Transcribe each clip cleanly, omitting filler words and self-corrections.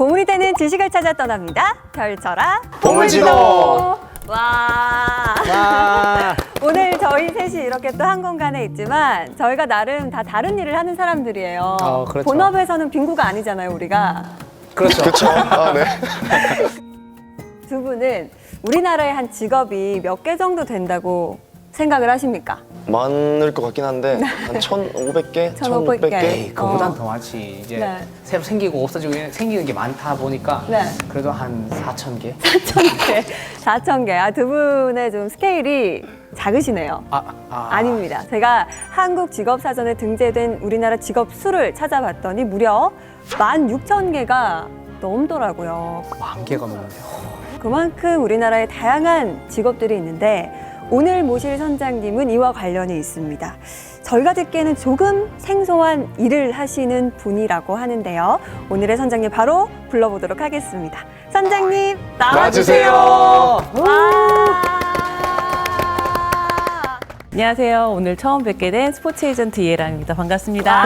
보물이 되는 지식을 찾아 떠납니다. 펼쳐라 보물지도. 와. 오늘 저희 셋이 이렇게 또 한 공간에 있지만 저희가 나름 다 다른 일을 하는 사람들이에요. 그렇죠. 본업에서는 빙구가 아니잖아요, 우리가. 그렇죠. 그렇죠. 아, 네. 두 분은 우리나라의 한 직업이 몇 개 정도 된다고 생각을 하십니까? 많을 것 같긴 한데 한 1,500개, 1,500 개. 에이, 그보단 더 많지. 이제 네. 새로 생기고 없어지고 생기는 게 많다 보니까 네. 그래도 한 4,000개? 4,000개. 4,000개. 두 분의 좀 스케일이 작으시네요. 아닙니다. 제가 한국 직업사전에 등재된 우리나라 직업 수를 찾아봤더니 무려 16,000개가 넘더라고요. 10,000개가 넘는데요. 그만큼 우리나라에 다양한 직업들이 있는데 오늘 모실 선장님은 이와 관련이 있습니다. 저희가 듣기에는 조금 생소한 일을 하시는 분이라고 하는데요. 오늘의 선장님 바로 불러보도록 하겠습니다. 선장님 나와주세요. 안녕하세요. 오늘 처음 뵙게 된 스포츠 에이전트 이혜랑입니다. 반갑습니다.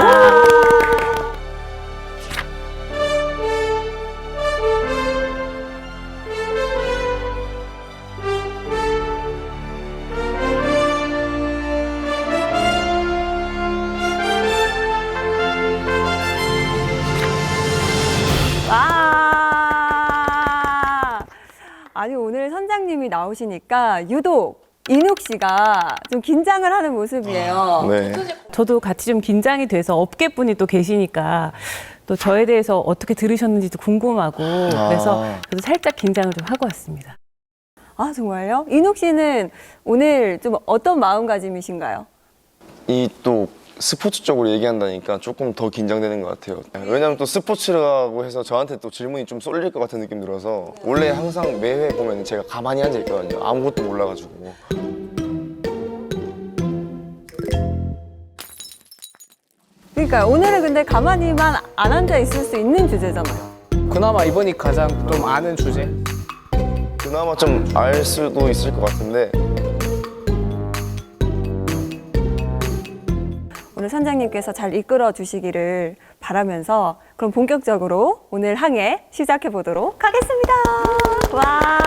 아니 오늘 선장님이 나오시니까 유독 인욱 씨가 좀 긴장을 하는 모습이에요. 네. 저도 같이 좀 긴장이 돼서 업계분이 또 계시니까 또 저에 대해서 어떻게 들으셨는지도 궁금하고 그래서 저도 살짝 긴장을 좀 하고 왔습니다. 아 정말요? 인욱 씨는 오늘 좀 어떤 마음가짐이신가요? 이 또 스포츠 쪽으로 얘기한다니까 조금 더 긴장되는 것 같아요. 왜냐면 또 스포츠라고 해서 저한테 또 질문이 좀 쏠릴 것 같은 느낌 들어서 원래 항상 매회 보면 제가 가만히 앉아 있거든요. 아무것도 몰라가지고. 그러니까 오늘은 근데 가만히만 안 앉아 있을 수 있는 주제잖아요. 그나마 이번이 가장 좀 아는 주제? 그나마 좀 알 수도 있을 것 같은데 오늘 선장님께서 잘 이끌어 주시기를 바라면서 그럼 본격적으로 오늘 항해 시작해 보도록 하겠습니다. 와.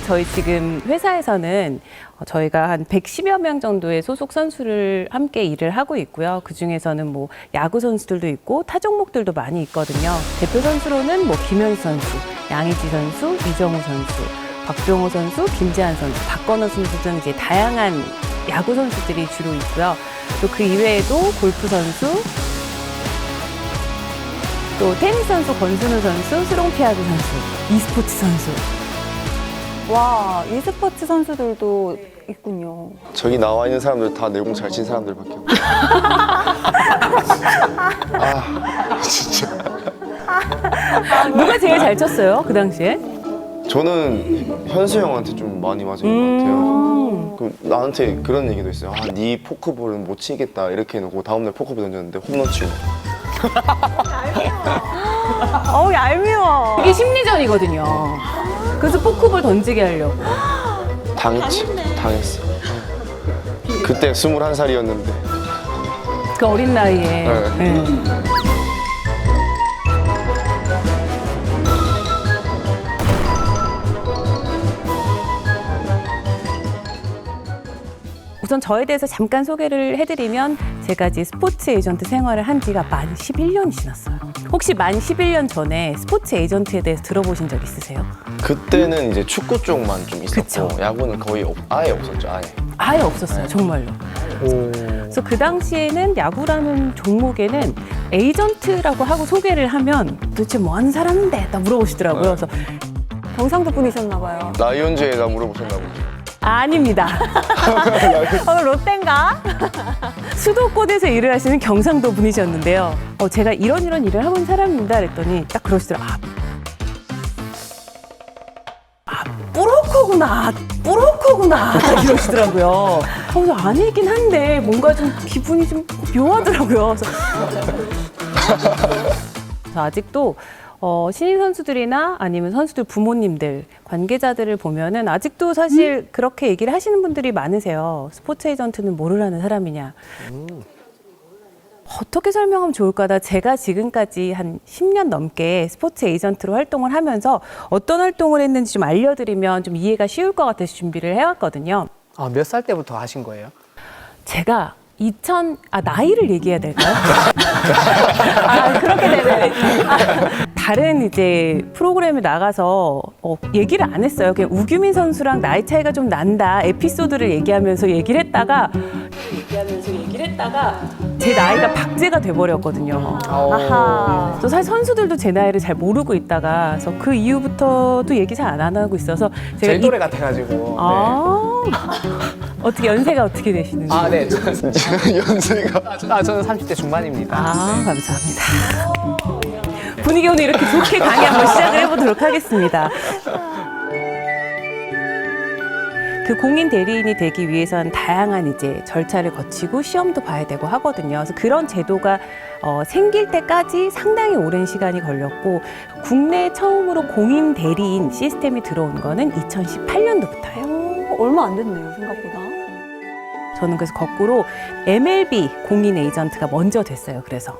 저희 지금 회사에서는 저희가 한 110여 명 정도의 소속 선수를 함께 일을 하고 있고요. 그 중에서는 뭐 야구 선수들도 있고 타 종목들도 많이 있거든요. 대표 선수로는 뭐 김현수 선수, 양의지 선수, 이정우 선수, 박병호 선수, 김재한 선수, 박건호 선수 등 이제 다양한 야구 선수들이 주로 있고요. 또 그 이외에도 골프 선수, 또 테니스 선수 권순우 선수, 스롱피아드 선수, e스포츠 선수. 와, e스포츠 선수들도 있군요. 저기 나와 있는 사람들 다 내공 잘 친 사람들밖에 없어요. 진짜. 누가 제일 잘 쳤어요? 그 당시에? 저는 현수 형한테 좀 많이 맞은 것 같아요. 그 나한테 그런 얘기도 있어요. 네 포크볼은 못 치겠다 이렇게 해놓고 다음날 포크볼 던졌는데 홈런 치고. 어우, 얄미워. 이게 심리전이거든요. 그래서 포크볼 던지게 하려고. 당했지. 당했어. 그때 21살이었는데. 그 어린 나이에. 네. 우선 저에 대해서 잠깐 소개를 해드리면 제가 이제 스포츠 에이전트 생활을 한 지가 만 11년이 지났어요. 혹시 만 11년 전에 스포츠 에이전트에 대해서 들어보신 적 있으세요? 그때는 이제 축구 쪽만 좀 있었고 그쵸. 야구는 거의 아예 없었죠. 아예. 아예 없었어요, 정말로. 그래서 그 당시에는 야구라는 종목에는 에이전트라고 하고 소개를 하면 도대체 뭐 하는 사람인데? 딱 물어보시더라고요. 그래서 경상도 분이셨나 봐요. 라이온즈에다 물어보셨나 보죠. 아닙니다. 롯데인가? 수도권에서 일을 하시는 경상도 분이셨는데요. 제가 이런 일을 하고 있는 사람입니다. 그랬더니 딱 그러시더라고요. 뿌로커구나. 딱 이러시더라고요. 그래서 아니긴 한데 뭔가 좀 기분이 좀 묘하더라고요. 그래서 아직도 신인 선수들이나 아니면 선수들 부모님들, 관계자들을 보면은 아직도 사실 그렇게 얘기를 하시는 분들이 많으세요. 스포츠 에이전트는 뭐를 하는 사람이냐. 어떻게 설명하면 좋을까? 제가 지금까지 한 10년 넘게 스포츠 에이전트로 활동을 하면서 어떤 활동을 했는지 좀 알려드리면 좀 이해가 쉬울 것 같아서 준비를 해왔거든요. 몇 살 때부터 하신 거예요? 제가 나이를 얘기해야 될까요? 그렇게 되면. 다른 이제 프로그램에 나가서 얘기를 안 했어요. 그냥 우규민 선수랑 나이 차이가 좀 난다. 에피소드를 얘기하면서 얘기를 했다가 제 나이가 박제가 돼버렸거든요. 아하. 그래서 사실 선수들도 제 나이를 잘 모르고 있다가 그래서 그 이후부터도 얘기 잘 안 하고 있어서 제가 제 또래 같아가지고. 어떻게 연세가 어떻게 되시는지? 네. 연세가. 저는 30대 중반입니다. 감사합니다. 분위기 오늘 이렇게 좋게 강의 한번 시작을 해보도록 하겠습니다. 그 공인 대리인이 되기 위해서는 다양한 이제 절차를 거치고 시험도 봐야 되고 하거든요. 그래서 그런 제도가 생길 때까지 상당히 오랜 시간이 걸렸고 국내 처음으로 공인 대리인 시스템이 들어온 거는 2018년도부터예요. 얼마 안 됐네요, 생각보다. 저는 그래서 거꾸로 MLB 공인 에이전트가 먼저 됐어요. 그래서.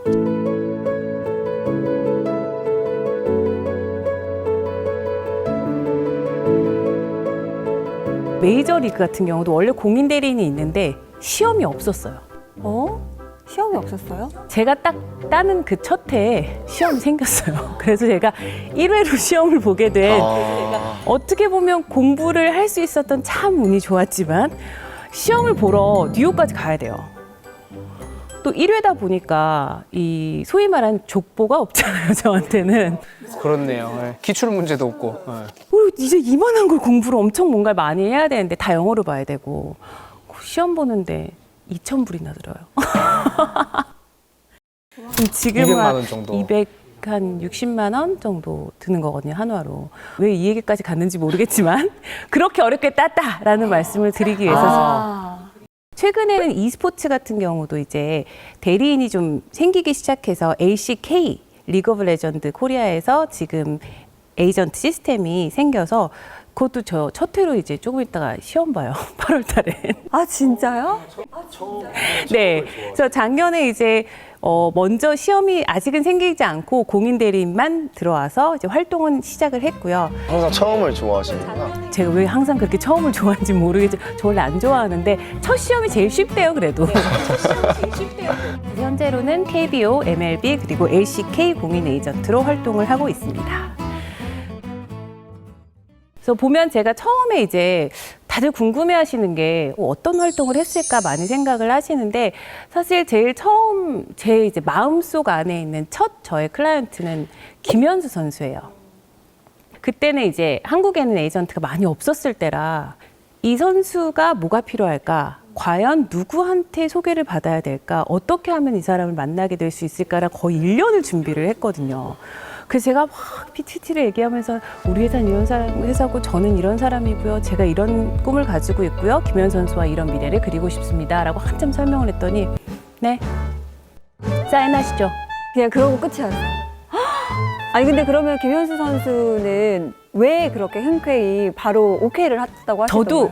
메이저리그 같은 경우도 원래 공인 대리인이 있는데 시험이 없었어요. 시험이 없었어요? 제가 딱 따는 그 첫 해에 시험이 생겼어요. 그래서 제가 1회로 시험을 보게 된 어떻게 보면 공부를 할 수 있었던 참 운이 좋았지만 시험을 보러 뉴욕까지 가야 돼요. 또 1회다 보니까 이 소위 말하는 족보가 없잖아요, 저한테는. 그렇네요. 기출 문제도 없고. 이제 이만한 걸 공부를 엄청 뭔가를 많이 해야 되는데 다 영어로 봐야 되고 시험 보는데 2,000불이나 들어요. 지금 200만 원 정도. 260만 원 정도 드는 거거든요, 한화로. 왜 이 얘기까지 갔는지 모르겠지만 그렇게 어렵게 땄다라는 말씀을 드리기 위해서 최근에는 e스포츠 같은 경우도 이제 대리인이 좀 생기기 시작해서 LCK, 리그 오브 레전드 코리아에서 지금 에이전트 시스템이 생겨서 그것도 저 첫 회로 이제 조금 있다가 시험 봐요. 8월 달에. 진짜요? 네. 그래서 작년에 이제 먼저 시험이 아직은 생기지 않고 공인 대리인만 들어와서 이제 활동은 시작을 했고요. 항상 처음을 좋아하시는구나. 제가 왜 항상 그렇게 처음을 좋아하는지 모르겠지만 저 원래 안 좋아하는데 첫 시험이 제일 쉽대요, 그래도. 현재로는 KBO, MLB 그리고 LCK 공인 에이전트로 활동을 하고 있습니다. 그래서 보면 제가 처음에 이제 다들 궁금해하시는 게 어떤 활동을 했을까 많이 생각을 하시는데 사실 제일 처음 제 이제 마음속 안에 있는 첫 저의 클라이언트는 김현수 선수예요. 그때는 이제 한국에는 에이전트가 많이 없었을 때라 이 선수가 뭐가 필요할까? 과연 누구한테 소개를 받아야 될까? 어떻게 하면 이 사람을 만나게 될 수 있을까라 거의 1년을 준비를 했거든요. 그래서 제가 막 PTT를 얘기하면서 우리 회사는 이런 회사고 저는 이런 사람이고요. 제가 이런 꿈을 가지고 있고요. 김현 선수와 이런 미래를 그리고 싶습니다. 라고 한참 설명을 했더니 네, 사인하시죠. 그냥 그러고 끝이었어요. 아니 근데 그러면 김현수 선수는 왜 그렇게 흔쾌히 바로 오케이를 했다고 하시던가요? 저도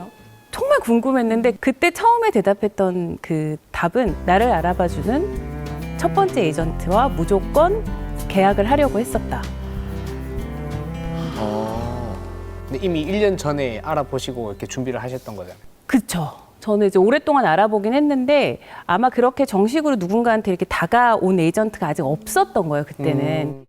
정말 궁금했는데 그때 처음에 대답했던 그 답은 나를 알아봐주는 첫 번째 에이전트와 무조건 계약을 하려고 했었다. 근데 이미 1년 전에 알아보시고 이렇게 준비를 하셨던 거잖아요. 그렇죠. 저는 이제 오랫동안 알아보긴 했는데 아마 그렇게 정식으로 누군가한테 이렇게 다가온 에이전트가 아직 없었던 거예요, 그때는.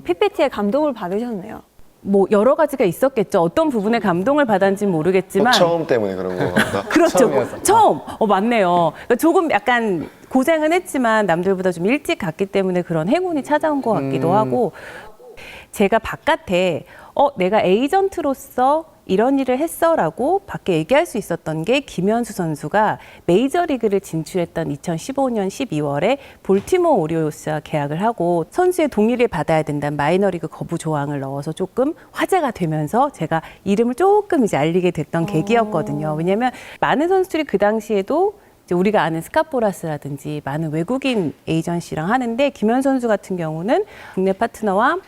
PPT에 감동을 받으셨네요. 뭐 여러 가지가 있었겠죠. 어떤 부분에 감동을 받았는지는 모르겠지만. 처음 때문에 그런 거 같다. 그렇죠. 처음이어서. 처음. 맞네요. 그러니까 조금 약간 고생은 했지만 남들보다 좀 일찍 갔기 때문에 그런 행운이 찾아온 것 같기도 하고, 제가 바깥에 내가 에이전트로서 이런 일을 했어라고 밖에 얘기할 수 있었던 게 김현수 선수가 메이저리그를 진출했던 2015년 12월에 볼티모어 오리올스와 계약을 하고 선수의 동의를 받아야 된다는 마이너리그 거부 조항을 넣어서 조금 화제가 되면서 제가 이름을 조금 이제 알리게 됐던 계기였거든요. 왜냐하면 많은 선수들이 그 당시에도 이제 우리가 아는 스카포라스라든지 많은 외국인 에이전시랑 하는데 김현수 선수 같은 경우는 국내 파트너와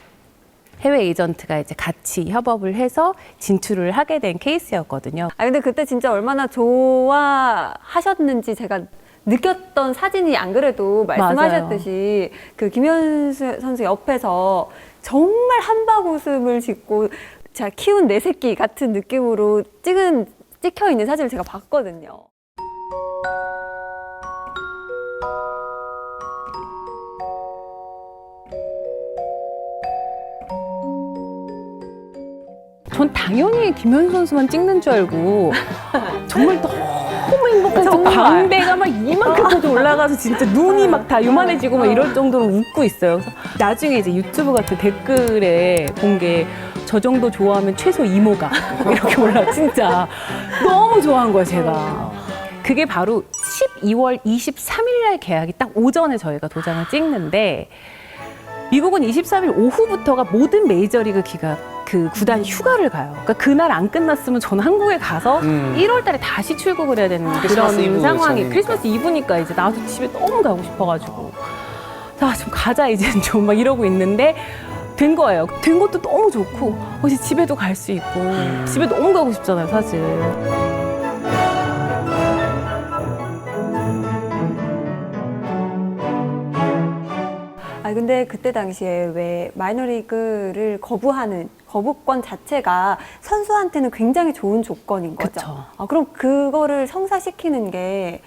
해외 에이전트가 이제 같이 협업을 해서 진출을 하게 된 케이스였거든요. 근데 그때 진짜 얼마나 좋아하셨는지 제가 느꼈던 사진이 안 그래도 말씀하셨듯이 그 김현수 선수 옆에서 정말 한박 웃음을 짓고 제가 키운 내 새끼 같은 느낌으로 찍혀 있는 사진을 제가 봤거든요. 전 당연히 김현수 선수만 찍는 줄 알고 정말 너무 행복해서 광대가 막 이만큼까지 올라가서 진짜 눈이 막 다 요만해지고 막 이럴 정도로 웃고 있어요. 그래서 나중에 이제 유튜브 같은 댓글에 본 게 저 정도 좋아하면 최소 이모가 이렇게 올라 진짜 너무 좋아한 거예요, 제가. 그게 바로 12월 23일 날 계약이 딱 오전에 저희가 도장을 찍는데 미국은 23일 오후부터가 모든 메이저리그 그 구단이 휴가를 가요. 그러니까 그날 안 끝났으면 저는 한국에 가서 1월 달에 다시 출국을 해야 되는 크리스마스 그런 이브 상황이 전이니까. 크리스마스 이브니까 이제 나도 집에 너무 가고 싶어가지고 좀 가자 이제는 좀 막 이러고 있는데 된 거예요. 된 것도 너무 좋고 이제 집에도 갈 수 있고 집에 너무 가고 싶잖아요, 사실. 근데 그때 당시에 왜 마이너리그를 거부하는 거부권 자체가 선수한테는 굉장히 좋은 조건인 거죠. 그쵸. 그럼 그거를 성사시키는 게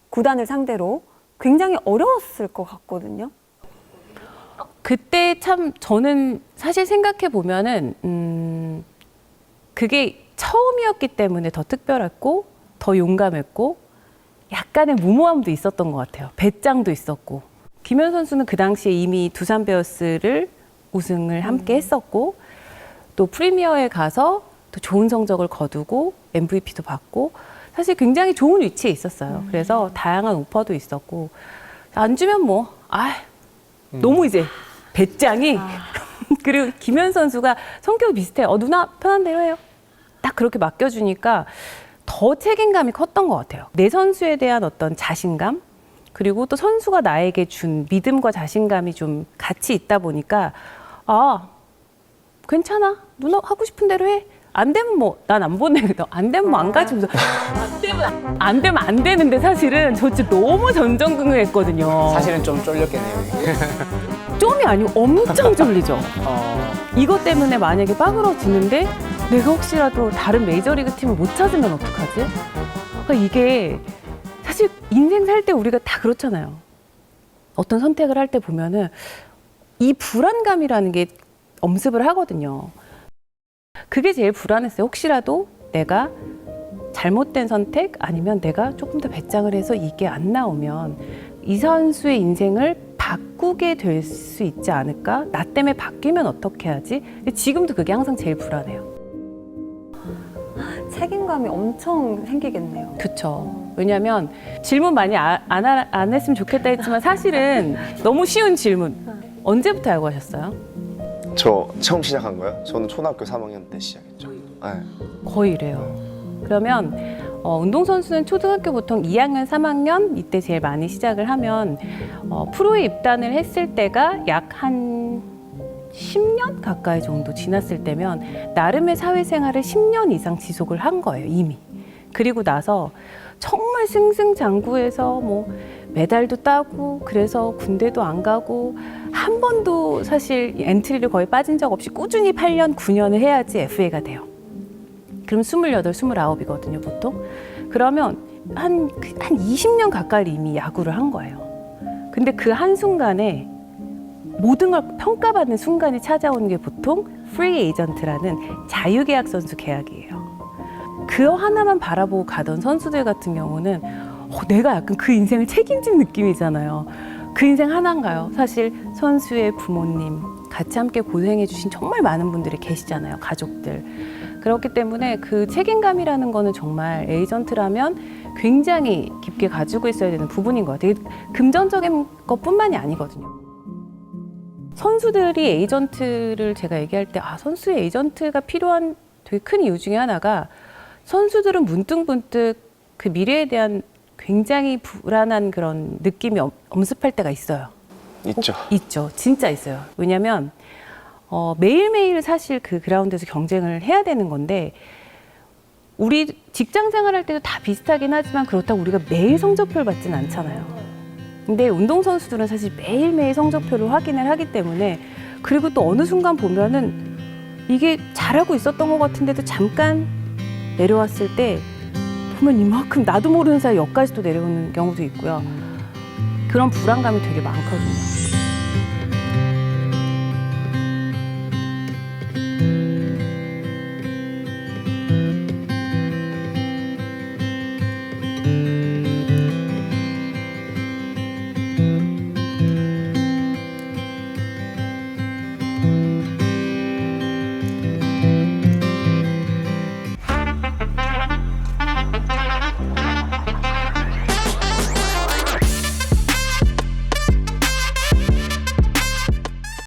구단을 상대로 굉장히 어려웠을 것 같거든요. 그때 참 저는 사실 생각해 보면은 그게 처음이었기 때문에 더 특별했고 더 용감했고 약간의 무모함도 있었던 것 같아요. 배짱도 있었고. 김현 선수는 그 당시에 이미 두산 베어스를 우승을 함께 했었고 또 프리미어에 가서 또 좋은 성적을 거두고 MVP도 받고 사실 굉장히 좋은 위치에 있었어요. 그래서 다양한 오퍼도 있었고 안 주면 너무 이제 배짱이 그리고 김현 선수가 성격이 비슷해요. 누나 편한 대로 해요. 딱 그렇게 맡겨주니까 더 책임감이 컸던 것 같아요. 내 선수에 대한 어떤 자신감 그리고 또 선수가 나에게 준 믿음과 자신감이 좀 같이 있다 보니까 괜찮아 누나 하고 싶은 대로 해. 안 되면 난 안 보내. 안 되면 안 가지. 안 되면 안 되는데 사실은 저 진짜 너무 전전긍긍했거든요. 사실은 좀 쫄렸겠네요. 좀이 아니고 엄청 쫄리죠. 이것 때문에 만약에 빠그러지는데 내가 혹시라도 다른 메이저리그 팀을 못 찾으면 어떡하지? 그러니까 이게 사실 인생 살 때 우리가 다 그렇잖아요. 어떤 선택을 할 때 보면은 이 불안감이라는 게 엄습을 하거든요. 그게 제일 불안했어요. 혹시라도 내가 잘못된 선택 아니면 내가 조금 더 배짱을 해서 이게 안 나오면 이 선수의 인생을 바꾸게 될 수 있지 않을까? 나 때문에 바뀌면 어떻게 하지? 근데 지금도 그게 항상 제일 불안해요. 책임감이 엄청 생기겠네요. 그렇죠. 왜냐하면 질문 많이 안 했으면 좋겠다 했지만 사실은 너무 쉬운 질문. 언제부터 알고 하셨어요? 저 처음 시작한 거요? 저는 초등학교 3학년 때 시작했죠. 네. 거의 이래요. 그러면 운동선수는 초등학교 보통 2학년, 3학년 이때 제일 많이 시작을 하면 프로에 입단을 했을 때가 약 한 10년 가까이 정도 지났을 때면 나름의 사회생활을 10년 이상 지속을 한 거예요, 이미. 그리고 나서 정말 승승장구해서 메달도 따고 그래서 군대도 안 가고 한 번도 사실 엔트리를 거의 빠진 적 없이 꾸준히 8년, 9년을 해야지 FA가 돼요. 그럼 28, 29이거든요, 보통. 그러면 한 20년 가까이 이미 야구를 한 거예요. 근데 그 한순간에 모든 걸 평가받는 순간이 찾아오는 게 보통 프리 에이전트라는 자유계약 선수 계약이에요. 그거 하나만 바라보고 가던 선수들 같은 경우는 내가 약간 그 인생을 책임진 느낌이잖아요. 그 인생 하나인가요? 사실 선수의 부모님, 같이 함께 고생해 주신 정말 많은 분들이 계시잖아요. 가족들. 그렇기 때문에 그 책임감이라는 거는 정말 에이전트라면 굉장히 깊게 가지고 있어야 되는 부분인 것 같아요. 금전적인 것뿐만이 아니거든요. 선수들이 에이전트를 제가 얘기할 때 선수의 에이전트가 필요한 되게 큰 이유 중에 하나가 선수들은 문득문득 그 미래에 대한 굉장히 불안한 그런 느낌이 엄습할 때가 있어요. 있죠. 진짜 있어요. 왜냐하면 매일매일 사실 그 그라운드에서 경쟁을 해야 되는 건데 우리 직장 생활할 때도 다 비슷하긴 하지만 그렇다고 우리가 매일 성적표를 받지는 않잖아요. 근데 운동선수들은 사실 매일매일 성적표를 확인을 하기 때문에 그리고 또 어느 순간 보면은 이게 잘하고 있었던 것 같은데도 잠깐 내려왔을 때 보면 이만큼 나도 모르는 사이 여기까지 또 내려오는 경우도 있고요. 그런 불안감이 되게 많거든요.